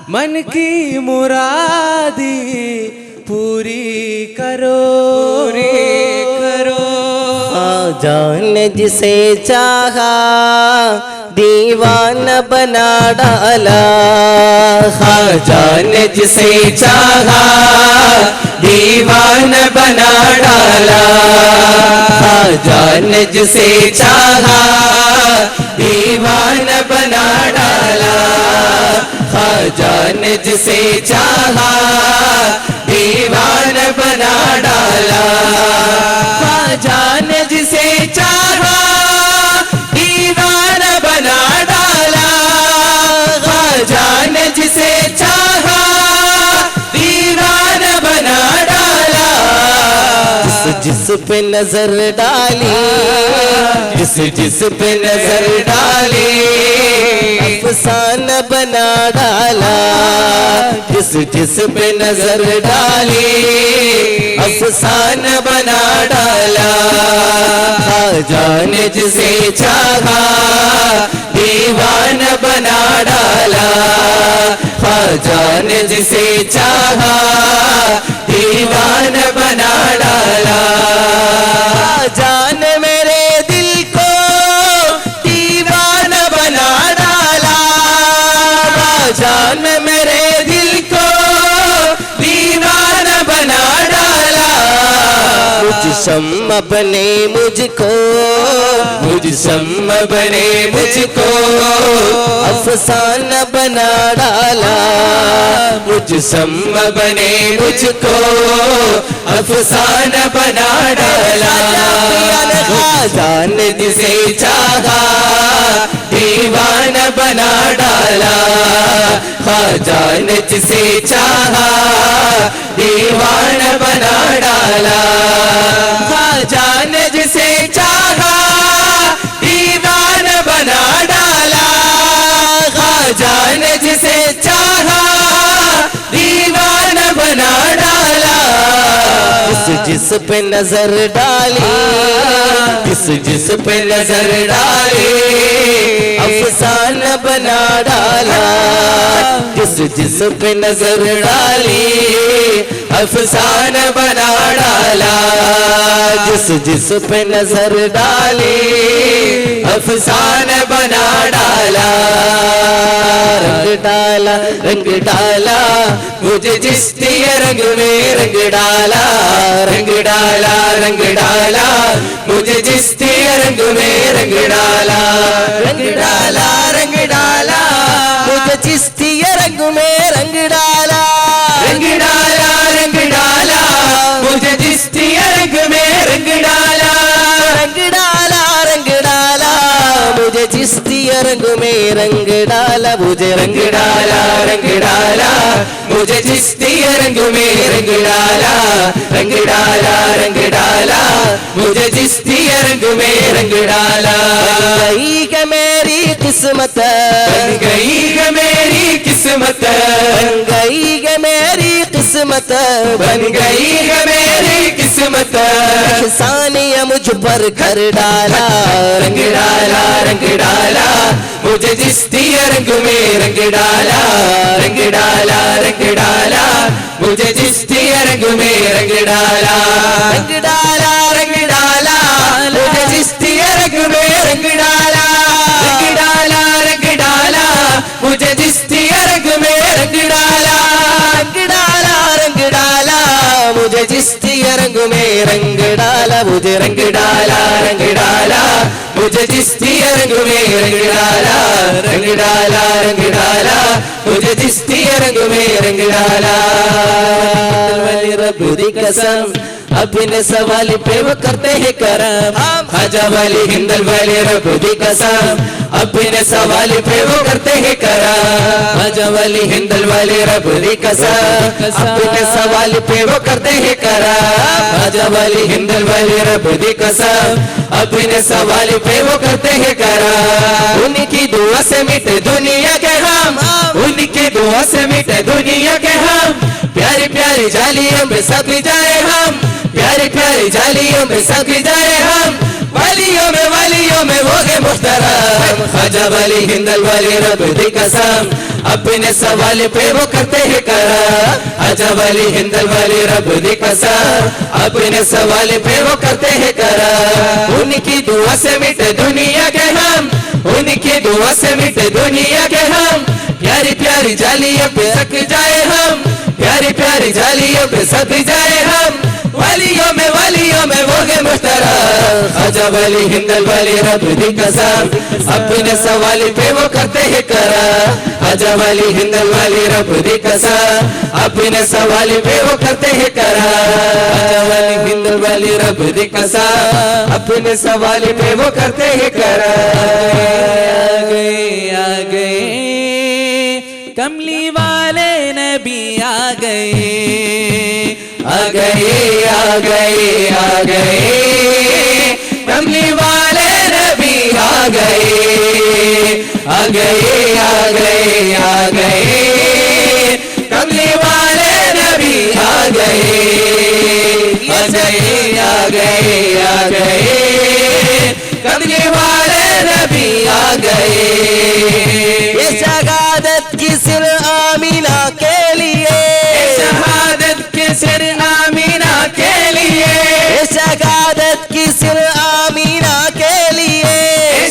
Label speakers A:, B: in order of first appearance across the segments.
A: मन की मुरादी पूरी करो,
B: जान जिसे चाहा दीवाना बना डाला,
A: जान जिसे चाहा दीवाना बना डाला, जान जिसे चाहा दीवाना बना डाला, जान जिसे चाहा दीवाना बना डाला, जान जिसे चाहा दीवाना बना डाला, जान जिसे चाहा दीवाना बना डाला,
B: जिस पे नजर डाली,
A: जिस पे नजर डाली
B: अफसाना बना डाला,
A: जिस पे नजर डाली अफसाना बना डाला, जान जिसे चाहा दीवाना बना डाला, जान जिसे चाहा दीवाना बना डाला,
B: जान मेरे दिल को
A: दीवाना बना डाला, जान मेरे दिल को दीवाना बना डाला,
B: मुझ शम्मा बने मुझको,
A: मुझ शम्मा बने मुझको
B: अफसाना बना डाला,
A: मुझ शम्मा बने मुझको अफसाना बना डाला, जान जिसे चाहा दीवाना बना डाला, जान जिसे चाहा दीवाना बना डाला, जान जिसे चाहा दीवाना बना डाला, जान जिसे चाहा दीवाना बना डाला,
B: जिस पे नजर डाली,
A: जिस पे नजर डाली
B: अफसाना बना डाला,
A: जिस पे नजर डाली अफसाना बना डाला, जिस पे नजर डाली अफसाना बना डाला,
B: रंग डाला
A: रंग डाला मुझे जिसने रंग में रंग डाला, रंग डाला रंग डाला मुझे जिसने रंग में रंग डाला, रंग डाला रंग डाला
B: मुझे चिश्ती रंग में रंग डाला,
A: रंग डाला रंग डाला मुझे जिसने रंग में रंग डाला,
B: रंग डाला रंग डाला मुझे चिश्ती रंग में रंग डाला, मुझे
A: रंग डाला रंग डाला मुझे जिसने रंग में रंग डाला, रंग डाला रंग डाला मुझे जिसने रंग में रंग डाला,
B: गई है मेरी किस्मत,
A: बन गई है मेरी किस्मत,
B: बन गई है मेरी किस्मत,
A: बन गई है मेरी किस्मत,
B: एहसानिया मुझ पर कर डाला,
A: रंग डाला रंग डाला मुझे जिसने रंग में रंग डाला, रंग डाला रंग डाला मुझे जिसने रंग में रंग डाला,
B: रंग डाला
A: रंग डाला मुझे जिसने रंग में रंग डाला, रंग डाला रंग डाला मुझे जिसने रंग में रंग डाला,
B: रंग डाला रंग डाला मुझे चिश्ती रंग में रंग डाला, मुझे
A: रंग डाला रंग डाला मुझे जिसने रंग में रंग डाला, रंग डाला रंग डाला मुझे जिसने रंग में रंग डाला,
B: वाली रब दी कसम अपने सवाल पे वो करते हैं करम,
A: खाजा वाली हिंदल वाले रब दी कसम अपने सवाल पे वो करते हैं करम, खाजा वाली हिंदल वाले रब दी कसम अपने सवाल पे वो करते हैं करम, खाजा वाली हिंदल वाले रब दी कसम अपने सवाल पे वो करते हैं करम, उनकी दुआ से मिटे दुनिया के हम, उनकी दुआ से मिटे दुनिया के हम, प्यारी प्यारी जालियों में सक जाए हम, प्यारी प्यारी जालियों में सक जाए हम, वालियों में वाली वालियों में वो है मुहतरम। ख्वाजा वली हिंदल वाली रब दी कसम, अपने सवाल पे वो करते हैं करम। ख्वाजा वली हिंदल वाली रब दी कसम, अपने सवाल पे वो करते हैं करम। उनकी दुआ से मिटे दुनिया के हम, उनकी दुआ से मिटे दुनिया के हम। प्यारी प्यारी जालियों पे सक जाए हम, प्यारी प्यारी जालियों पे सक जाए हम। वालियों में वो है मुहतरम। ख्वाजा वली हिंदल वाली रब दी कसम, अपने सवाल पे वो करते हैं करम। ख्वाजा वली हिंदल वाली रब दी कसम, अपने सवाल पे वो करते हैं करम। ख्वाजा वली हिंदल वाली रब दी कसम, अपने सवाल पे वो करते हैं करम।
C: आ गए कमली वाले नबी आ गए,
A: आ गए आ गए आ गए कमली वाले नबी आ गए, आ गए आ गए आ गए कमली वाले नबी आ गए, आ गए आ गए आ गए कमली वाले नबी आ गए।
B: ये शहादत की सिर आमीना के लिए,
A: शहादत के सिर आमीना के लिए,
B: शहादत की सिर आमीना के लिए,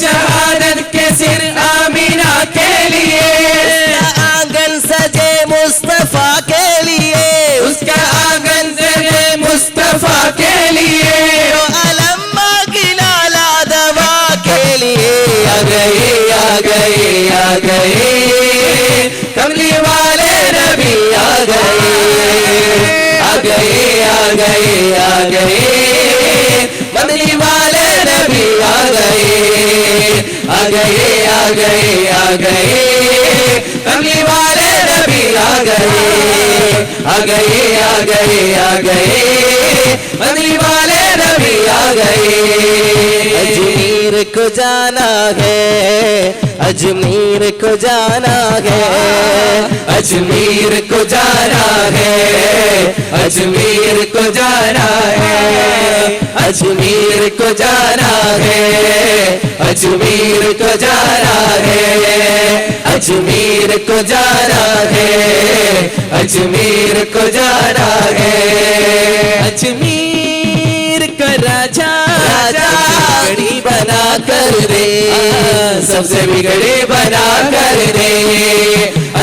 A: शहादत के सिर आमीना के लिए।
B: उसका आंगन सजे मुस्तफा के लिए,
A: उसका आंगन सजे मुस्तफा के लिए।
B: तो अलम्मा की लाला दवा के लिए।
A: आ गए आ गए आ गए कमली वाले नबी आ गए, आ गए आ गए आ गए कमली वाले नबी आ गए, आ गए आ गए आ गए कमली वाले नबी आ गए, आ गए आ गए आ गए कमली वाले नबी आ गए।
B: अजमीर को जाना है, अजमीर को जाना है,
A: अजमीर को जाना है, अजमीर को जाना है, अजमीर को जाना है, अजमीर को जाना है, अजमीर को जाना है, अजमीर को जाना है।
C: अजमीर का राजा
B: राजा
A: बिगड़ी बना कर दे, सबसे बिगड़ी बना कर दे।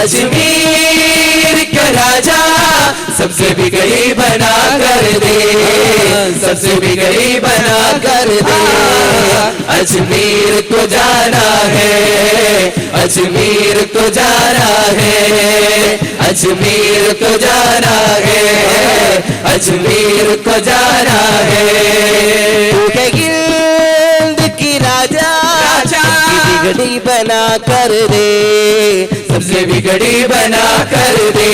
A: अजमीर का राजा सबसे बिगड़ी बना कर दे, सबसे बिगड़ी बना कर दे। अजमीर को जाना है, अजमीर को जाना है, अजमीर को जाना है, अजमीर को जाना है।
B: गिल्द की राजा बिगड़ी बना कर दे,
A: सबसे बिगड़ी बना कर दे।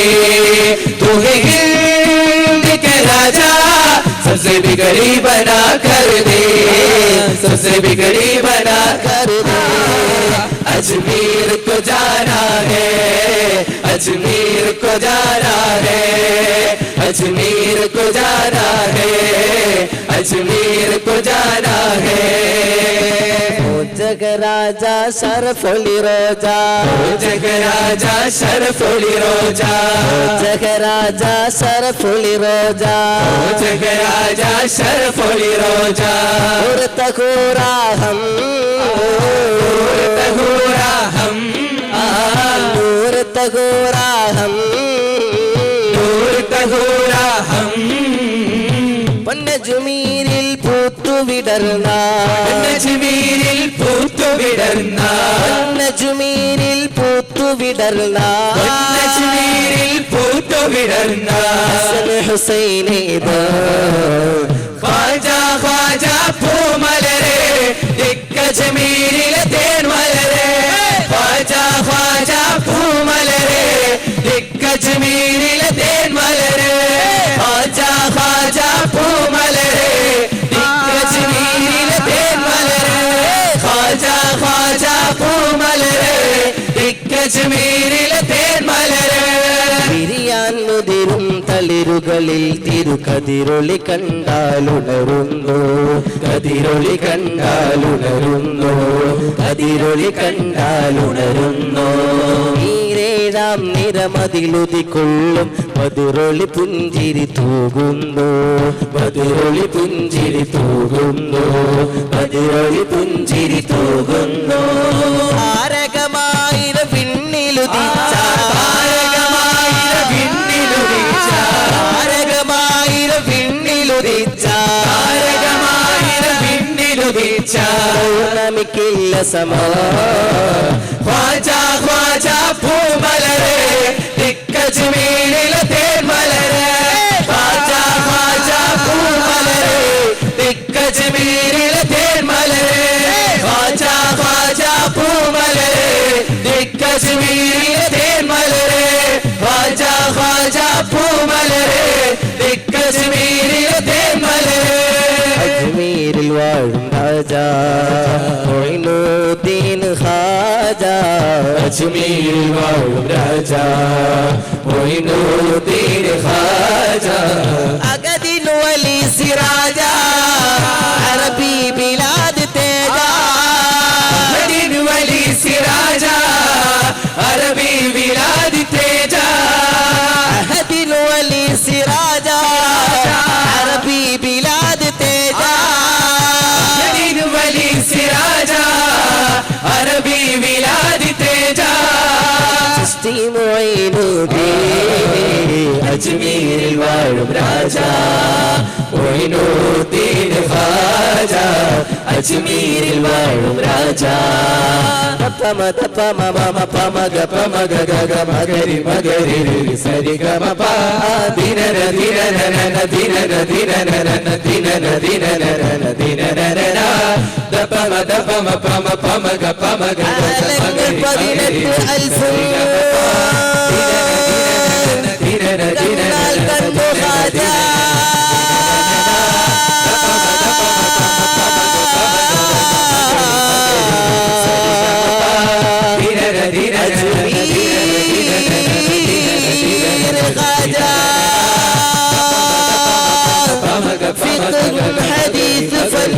A: तू है हिंद के राजा, सबसे बिगड़ी बना कर दे, सबसे बिगड़ी बना कर दे। अजमीर को जाना है, अजमीर को जाना है, अजमीर को जाना है, अजमीर को जाना है।
B: जग राजा सरफुली रोजा,
A: जग राजा शरफुली रोजा,
B: जग राजा सरफुली रोजा,
A: जग राजा शरफुली रोजा।
B: और तकोरा हम,
A: तहुरा हम,
B: नूर तकोरा हम,
A: नूर तहुरा हम।
B: പൊന്നജുമീരിൽ പൂത്തു വിടർന്ന,
A: നജ്മീരിൽ പൂത്തു വിടർന്ന,
B: പൊന്നജുമീരിൽ പൂത്തു വിടർന്ന,
A: നജ്മീരിൽ പൂത്തു വിടർന്ന
B: ഹസൻ ഹുസൈനേതാ
A: ഖ്വാജ ഖ്വാജ പൂമലരെ, ദിക്കജ്മീരിലെ തേൻമലരെ. ഖ്വാജ ഖ്വാജ പൂമലരെ, ദിക്കജ്മീരിലെ തേൻമലരെ. ഖ്വാജ ഖ്വാജ പൂമലരെ, ദിക്കജ്മീരിലെ തേൻമലരെ. ഖ്വാജ ഖ്വാജ പൂമലരെ, അജ്മീരിലെ തേന്മലര്
B: വിരിയാൻ മുതിരും തളിരുകളിൽ തിരുകതിരൊളി കണ്ടാലുണരുന്നു
A: കതിരൊളി കണ്ടാലുണരുന്നു കതിരൊളി കണ്ടാലുണരുന്നു
B: നീരേഴാം നിരമതിലുതിക്കൊള്ളും മധുരൊളി പുഞ്ചിരി തൂകുന്നു
A: മധുരൊളി പുഞ്ചിരി തൂകുന്നു മധുരൊളി പുഞ്ചിരി തൂകുന്നു
B: താരകമായിരം പിന്നിലുദിച്ച
A: താരകമായിരം പിന്നിലുദിച്ച
B: താരകമായിരം പിന്നിലുദിച്ച
A: താരകമായിരം പിന്നിലുദിച്ച
B: പൗർണമിക്കില്ല സമാ
A: ഖ്വാജ ഖ്വാജ പൂമലരെ ദിക്കജ്മീരിലെ തേന്മലരെ ഖ്വാജ ഖ്വാജ പൂമലരെ ദിക്കജ്മീരിലെ തേന്മലരെ ഖ്വാജ ഖ്വാജ പൂമലരെ ദിക്കജ്മീരിലെ തേന്മലരെ ഖ്വാജ ഖ്വാജ പൂമലരെ ദിക്കജ്മീരിലെ തേന്മലരെ
B: അജ്മീരിൽ വാഴും രാജാ മൊയ്നുദ്ദീൻ ഖാജ
A: അജ്മീരിൽ വാഴും രാജാ മൊയ്നുദ്ദീൻ ഖാജ
B: അഗദിൽ വലി സിറാജ അറബി ബിലാദ് തേജ
A: അഗദിൽ വലി സിറാജ അറബി ബിലാദ് തേജ
B: അഗദിൽ വലി സിറാജ അറബി ബിലാദ് തേജ
A: അഗദിൽ വലി സിറാജ അറബി ബിലാദ് തേജ
B: ചിശ്തി മൊയ്നുദ്ദീൻ
A: അജ്മീരിൽ വാഴും രാജാ മൊയ്നുദ്ദീൻ ഖാജ അജ്മീരിൽ വാഴും രാജാ
B: പമ പമ മമ പമ ഗ പമ ഗ ഗ ഗ
A: മഗരി മഗരി സരി ഗമ പ ദിനന ദിനന ദിനന ദിനന ദിനന ദിനന ദിനന ദപമ ദപമ പമ പമ ഗ പമ ഗ
B: അലങ്ങൾ 18,000
A: ദിനന ദിനന
B: കണ്ടാൽ കണ്ടു ഖാജ
A: ദിനന ദിനന
B: ഖാജ فقه حديث فن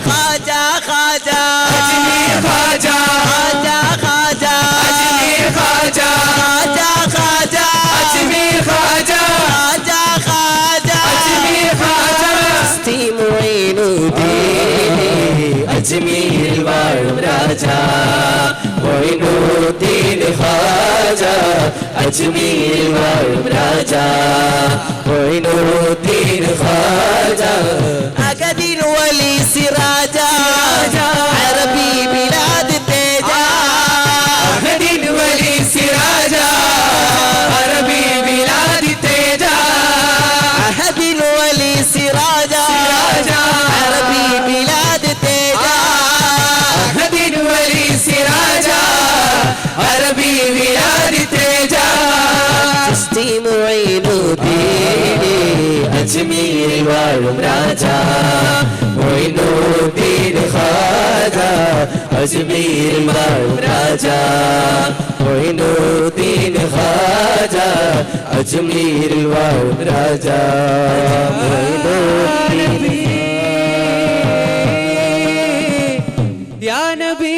B: ഖാജ ഖാജ
A: അജ്മീർ ഖാജ
B: ഖാജ ഖാജ
A: അജ്മീർ ഖാജ
B: ഖാജ ഖാജ
A: അജ്മീർ ഖാജ
B: ഖാജ ഖാജ
A: അജ്മീർ ഖാജ
B: ചിശ്തി മൊയ്നുദ്ദീൻ
A: അജ്മീരിൽ വാഴും രാജാ മൊയ്നുദ്ദീൻ ഖാജ അജ്മീരിൽ വാഴും രാജാ മൊയ്നുദ്ദീൻ ഖാജ
B: അഗദിൽ വലി സിറാജ അറബി ബിലാദ് തേജ
A: അഗദിൽ വലി സിറാജ അറബി ബിലാദ് തേജ
B: അഗദിൽ വലി സിറാജ അറബി ബിലാദ് തേജ
A: അഗദിൽ വലി സിറാജ അറബി ബിലാദ് തേജ
B: ചിശ്തി മൊയ്നുദ്ദീൻ
A: അജ്മീരിൽ വാഴും രാജാ മൊയ്നുദ്ദീൻ ഖാജ അജ്മീരിൽ വാഴും രാജാ മൊയ്നുദ്ദീൻ ഖാജ അജ്മീരിൽ വാഴും രാജാ
C: യാ നബി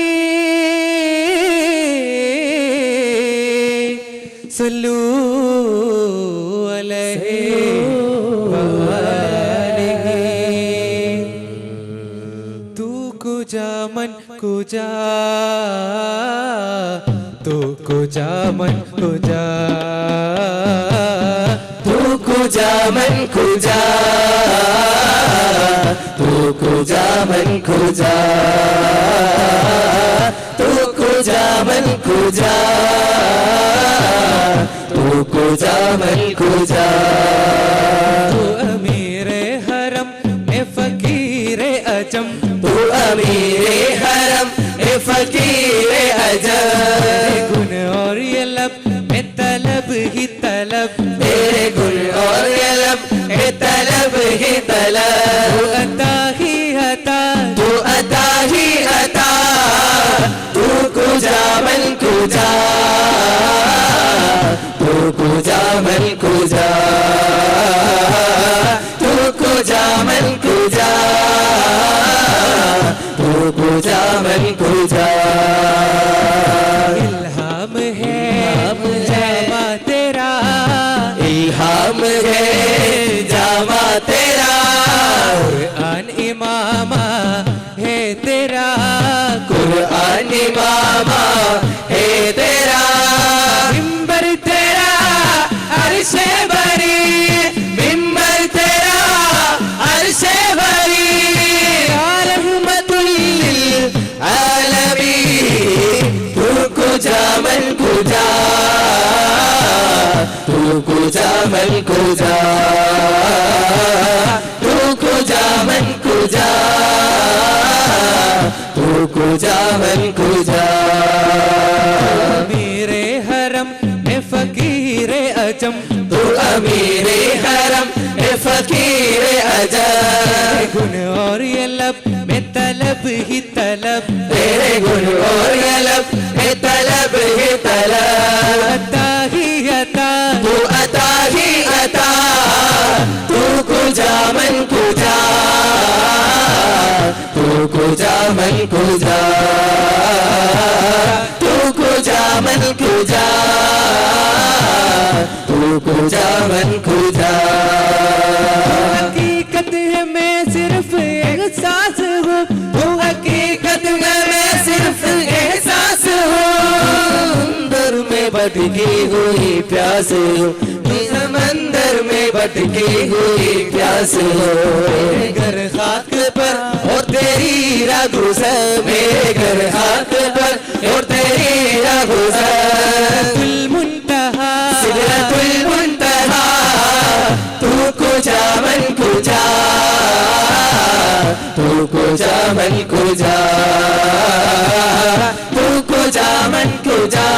C: സല്ലൂ അലൈഹി വആലിഹി തൂ കുജാ മൻ കുജാ തൂ കുജാ മൻ കുജാ
A: तू कुजा मन कुजा तू कुजा मन कुजा तू कुजा मन कुजा तू कुजा मन कुजा
C: तू अमीरे हरम ए फकीरे अजम
A: तू अमीरे हरम ए फकीरे अजब
C: गुन और ये लब में तलब ही तलब,
A: तेरे गुण और ये लब में तलब ही तलब,
C: तू अता ही अता,
A: तू अता ही अता, तू कुजा मन कुजा, तू कुजा मन कुजा, तू कुजा मन कुजा, तू कुजा मन कुजा।
C: इल्हाम है जामा तेरा,
A: इल्हाम है जामा तेरा,
C: कुरान इमामा है तेरा,
A: कुरान इमामा है तेरा, मिंबर तेरा अर्शे बरी, मिंबर तेरा अर्शे बरी, या रहमतुल लिल आलमीन, तू कुजा मन कुजा, तू कुजा मन कुजा, तू कुजा मन कुजा, तू कुजा मन कुजा।
C: मेरे हरम में फकीरे अजम,
A: तू अमीरे हरम ए फकीरे अजब
C: गुन और ये लब में तलब ही तलब,
A: तेरे गुण और ये लब ए तलब ही तलब,
C: अता ही अता,
A: तू अता ही अता, तू कुजा मन कुजा, तू कुजा मन कुजा, तू कुजा मन कुजा, तू कुजा मन कुजा।
C: हकीकत है मैं सिर्फ एहसास हूँ,
A: तू हकीकत में मैं सिर्फ एहसास हूँ, अंदर में भटकी हुई प्यास हूँ, समंदर में भटकी हुई प्यास हूँ, मेरे घर खाक पर और तेरी राह गुज़र, मेरे घर खाक पर और तेरी राह गुज़र,
C: तुल मुंतहा
A: सिदरतुल मुंतहा, तू कुजा मन कुजा, तू कुजा मन कुजा, तू कुजा मन कुजा,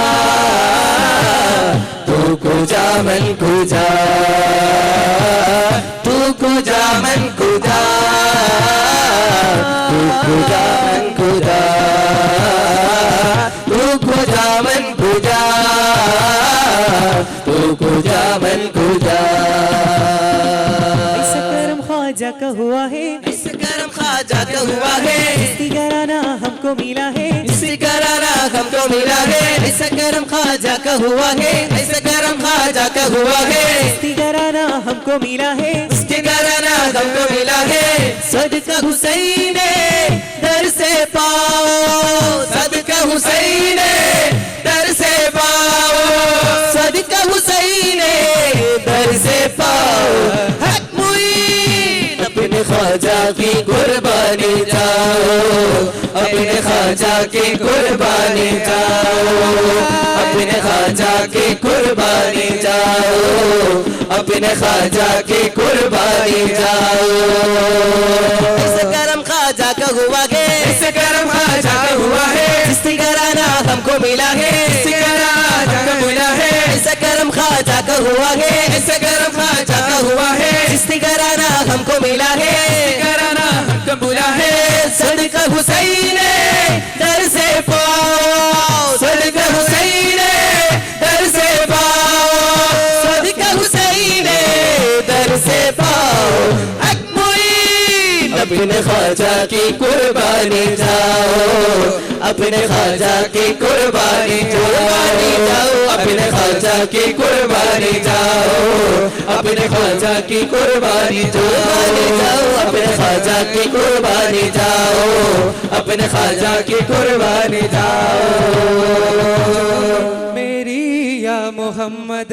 A: तू कुजा मन कुजा, तू कुजा मन कुजा, तू कुजा मन कुजा, तू कुजा मन कुजा, तू कुजा मन कुजा।
C: ऐसा करम ख्वाजा का हुआ है,
A: इस करम ख्वाजा का हुआ है,
C: इसकी घराना हमको मिला है,
A: इसी कराना हमको मिला है, ऐसा करम ख्वाजा का हुआ है, ऐसा करम ख्वाजा का हुआ है,
C: इसकी घराना हमको मिला है,
A: इसके कराना हमको मिला है, सदका हुसैन दर से पाओ, सदका हुसैन दर से पाओ, सदका हुसैन दर से पाओ, हक मुईन अपने ख्वाजा की कुर्बानी जाओ, अपने ख्वाजा की कुर्बानी जाओ, अपने ख्वाजा की कुर्बानी जाओ, अपने ख्वाजा की कुर्बानी जाओ। ऐसा करम ख्वाजा का हुआ है, ऐसा करम ख्वाजा का हुआ है, जिसकी घराना हमको मिला है, जिसकी घराना हमको मिला है, ऐसा करम ख्वाजा का हुआ है, ऐसा करम ख्वाजा का हुआ है, जिसकी घराना हमको मिला है, घराना हमको मिला है, सदका हुसैन दर से पाओ, सदका हुसैन दर से पाओ, सदका हुसैन दर से पाओ, हक मुईन अपने ख्वाजा की कुर्बानी जाओ, अपने ख्वाजा की कुर्बानी जाओ, अपने ख्वाजा की कुर्बानी जाओ, अपने ख्वाजा की कुर्बानी जाओ, अपने ख्वाजा की कुर्बानी जाओ, अपने ख्वाजा की कुर्बानी जाओ।
C: मेरी या मोहम्मद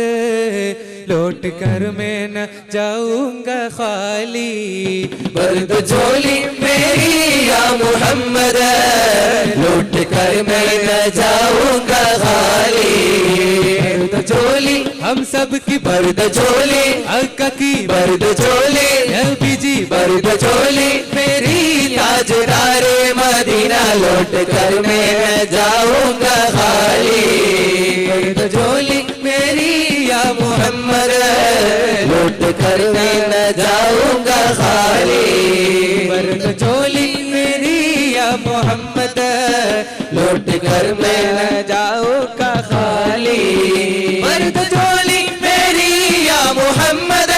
C: लौट कर मैं न जाऊंगा खाली,
A: बर्द झोली मेरी या मोहम्मद, लौट कर मैं न जाऊंगा खाली, बर्द झोली
C: हम सब की
A: बर्द झोली,
C: आका की
A: बर्द झोली,
C: नबी जी
A: बर्द वर्द झोली मेरी ताजदारे मदीना लौट कर मैं न जाऊंगा खाली वर्द झोली मेरी या मोहम्मद लौट कर मैं न जाऊंगा खाली वर्द झोली मेरी या मोहम्मद लौट कर मैं न जाऊंगा खाली वर्द झोली मेरी या मोहम्मद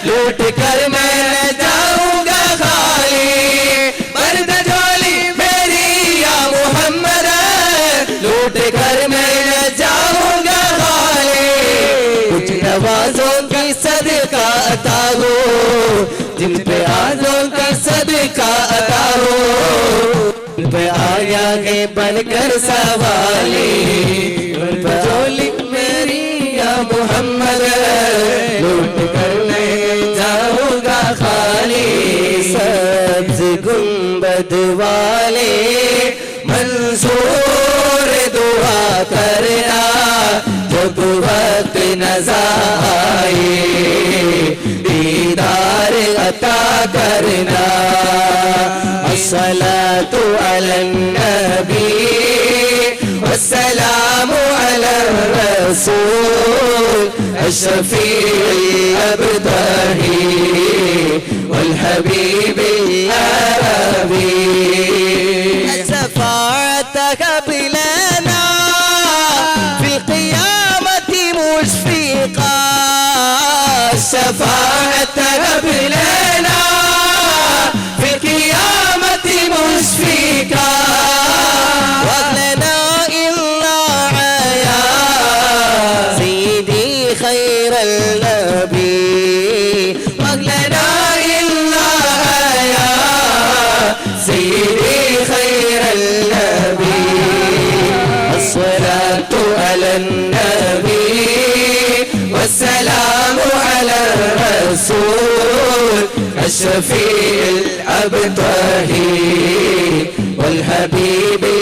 A: लौट कर मैं न जाऊंगा खाली वर्द झोली मेरी या मोहम्मद लौट कर मैं न जाऊंगा खाली कुछ नवाजों की सदका अता हो जिन पे आजों का सदका अता हो उन पे आया है बनकर सवाली उन पे झोली मेरी या मोहम्मद लौट कर मैं जाऊंगा खाली सब्ज गुंबद वाले मंसूर दुआ करना जब वक्त नज़र आए दीदार अता करना अस्सलातु अलन नबी वस्सलामु अला रसूल अशफीउल अबताही वल हबीबिल अरबी
B: शफाअतक बिलना फी क़ियामति मुशफ़िक़ा
A: शफाअतक बिलना फी क़ियामति मुशफ़िक़ा
B: वलना इल्ला आया सय्यदी खैरल नबी
A: वलना इल्ला आया सय्यदी खैरल नबी अस्सलातु अलन नबी वस्सलामु अला रसूल अशफीउल अबताही वल हबीबी